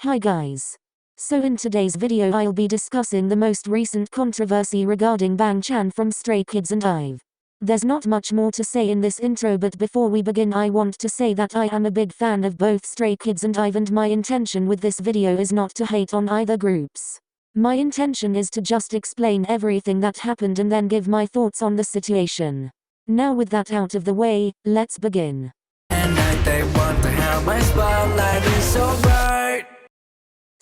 Hi guys. So in today's video I'll be discussing the most recent controversy regarding Bang Chan from Stray Kids and IVE. There's not much more to say in this intro, but before we begin I want to say that I am a big fan of both Stray Kids and IVE, and my intention with this video is not to hate on either groups. My intention is to just explain everything that happened and then give my thoughts on the situation. Now with that out of the way, let's begin. They want to have my spotlight is so bright.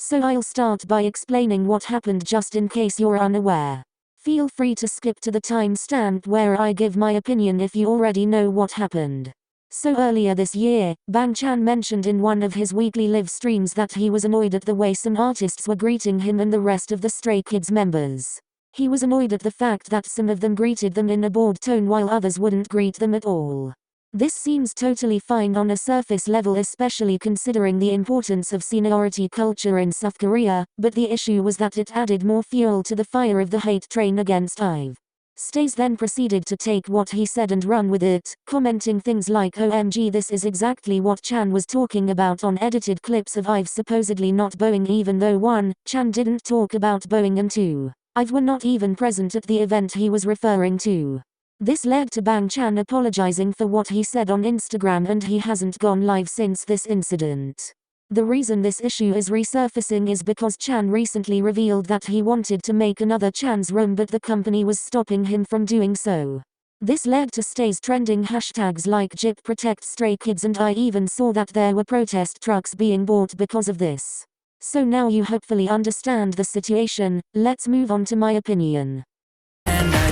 So I'll start by explaining what happened just in case you're unaware. Feel free to skip to the timestamp where I give my opinion if you already know what happened. So earlier this year, Bang Chan mentioned in one of his weekly live streams that he was annoyed at the way some artists were greeting him and the rest of the Stray Kids members. He was annoyed at the fact that some of them greeted them in a bored tone while others wouldn't greet them at all. This seems totally fine on a surface level, especially considering the importance of seniority culture in South Korea, but the issue was that it added more fuel to the fire of the hate train against IVE. Stays then proceeded to take what he said and run with it, commenting things like OMG, this is exactly what Chan was talking about on edited clips of IVE supposedly not bowing, even though 1. Chan didn't talk about bowing and 2. IVE were not even present at the event he was referring to. This led to Bang Chan apologizing for what he said on Instagram, and he hasn't gone live since this incident. The reason this issue is resurfacing is because Chan recently revealed that he wanted to make another Chan's Room, but the company was stopping him from doing so. This led to Stays trending hashtags like JIP Protect Stray Kids, and I even saw that there were protest trucks being bought because of this. So now you hopefully understand the situation. Let's move on to my opinion.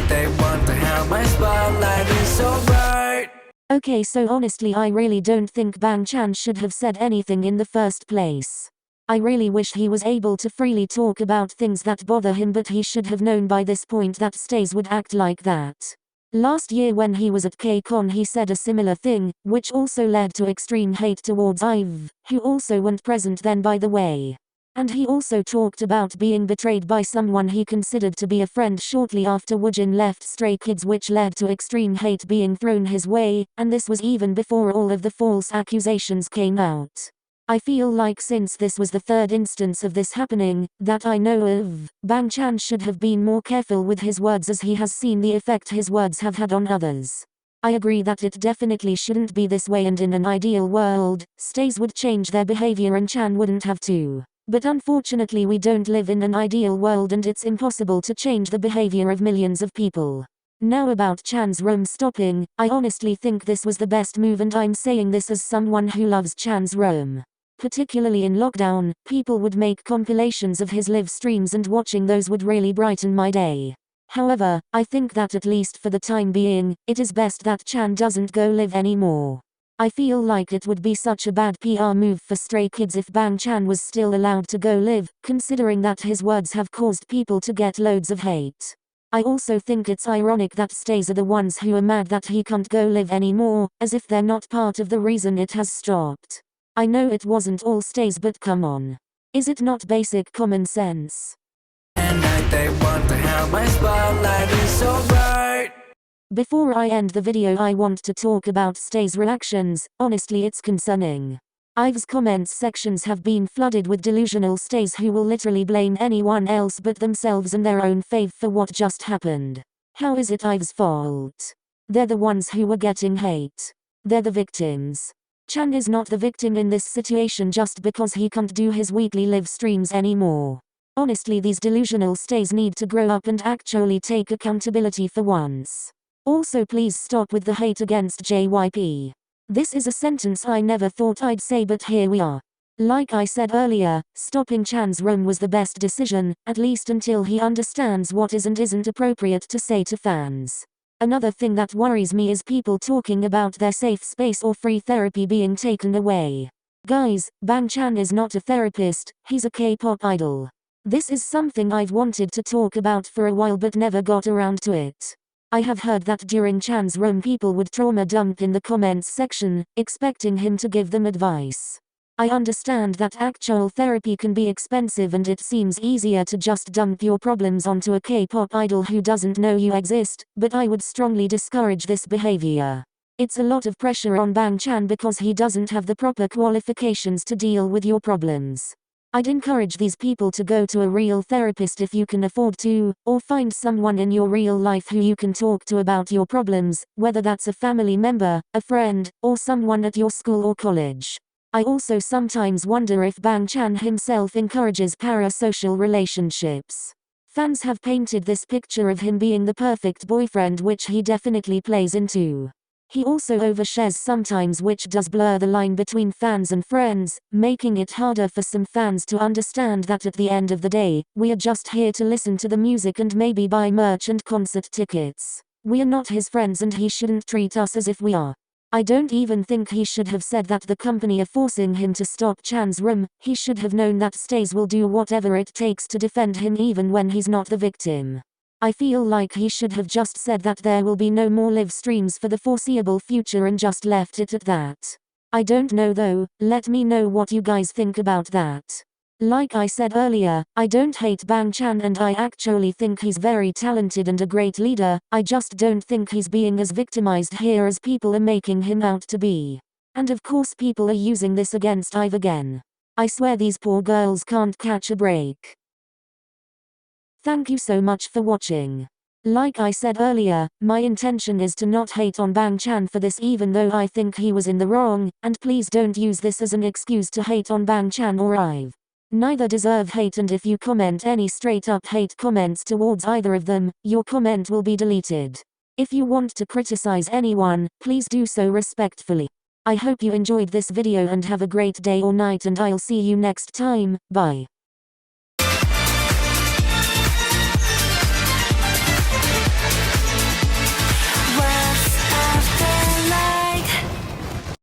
They want to have my spotlight is so bright. Okay, so honestly I really don't think Bang Chan should have said anything in the first place. I really wish he was able to freely talk about things that bother him, but he should have known by this point that Stays would act like that. Last year when he was at K-Con he said a similar thing, which also led to extreme hate towards IVE, who also weren't present then by the way. And he also talked about being betrayed by someone he considered to be a friend shortly after Woojin left Stray Kids, which led to extreme hate being thrown his way, and this was even before all of the false accusations came out. I feel like since this was the third instance of this happening, that I know of, Bang Chan should have been more careful with his words, as he has seen the effect his words have had on others. I agree that it definitely shouldn't be this way, and in an ideal world, Stays would change their behavior and Chan wouldn't have to. But unfortunately we don't live in an ideal world, and it's impossible to change the behavior of millions of people. Now about Chan's Room stopping, I honestly think this was the best move, and I'm saying this as someone who loves Chan's Room. Particularly in lockdown, people would make compilations of his live streams, and watching those would really brighten my day. However, I think that at least for the time being, it is best that Chan doesn't go live anymore. I feel like it would be such a bad PR move for Stray Kids if Bang Chan was still allowed to go live, considering that his words have caused people to get loads of hate. I also think it's ironic that Stays are the ones who are mad that he can't go live anymore, as if they're not part of the reason it has stopped. I know it wasn't all Stays, but come on. Is it not basic common sense? They want to have my spotlight is so bright. Before I end the video I want to talk about Stays' reactions. Honestly it's concerning. IVE's comments sections have been flooded with delusional Stays who will literally blame anyone else but themselves and their own fave for what just happened. How is it IVE's fault? They're the ones who were getting hate. They're the victims. Chan is not the victim in this situation just because he can't do his weekly live streams anymore. Honestly, these delusional Stays need to grow up and actually take accountability for once. Also please stop with the hate against JYP. This is a sentence I never thought I'd say, but here we are. Like I said earlier, stopping Chan's Room was the best decision, at least until he understands what is and isn't appropriate to say to fans. Another thing that worries me is people talking about their safe space or free therapy being taken away. Guys, Bang Chan is not a therapist, he's a K-pop idol. This is something I've wanted to talk about for a while but never got around to it. I have heard that during Chan's Room people would trauma dump in the comments section, expecting him to give them advice. I understand that actual therapy can be expensive, and it seems easier to just dump your problems onto a K-pop idol who doesn't know you exist, but I would strongly discourage this behavior. It's a lot of pressure on Bang Chan because he doesn't have the proper qualifications to deal with your problems. I'd encourage these people to go to a real therapist if you can afford to, or find someone in your real life who you can talk to about your problems, whether that's a family member, a friend, or someone at your school or college. I also sometimes wonder if Bang Chan himself encourages parasocial relationships. Fans have painted this picture of him being the perfect boyfriend, which he definitely plays into. He also overshares sometimes, which does blur the line between fans and friends, making it harder for some fans to understand that at the end of the day, we are just here to listen to the music and maybe buy merch and concert tickets. We are not his friends and he shouldn't treat us as if we are. I don't even think he should have said that the company are forcing him to stop Chan's room. He should have known that Stays will do whatever it takes to defend him even when he's not the victim. I feel like he should have just said that there will be no more live streams for the foreseeable future and just left it at that. I don't know though, let me know what you guys think about that. Like I said earlier, I don't hate Bang Chan and I actually think he's very talented and a great leader. I just don't think he's being as victimized here as people are making him out to be. And of course people are using this against IVE again. I swear these poor girls can't catch a break. Thank you so much for watching. Like I said earlier, my intention is to not hate on Bang Chan for this even though I think he was in the wrong, and please don't use this as an excuse to hate on Bang Chan or IVE. Neither deserve hate, and if you comment any straight up hate comments towards either of them, your comment will be deleted. If you want to criticize anyone, please do so respectfully. I hope you enjoyed this video and have a great day or night, and I'll see you next time. Bye.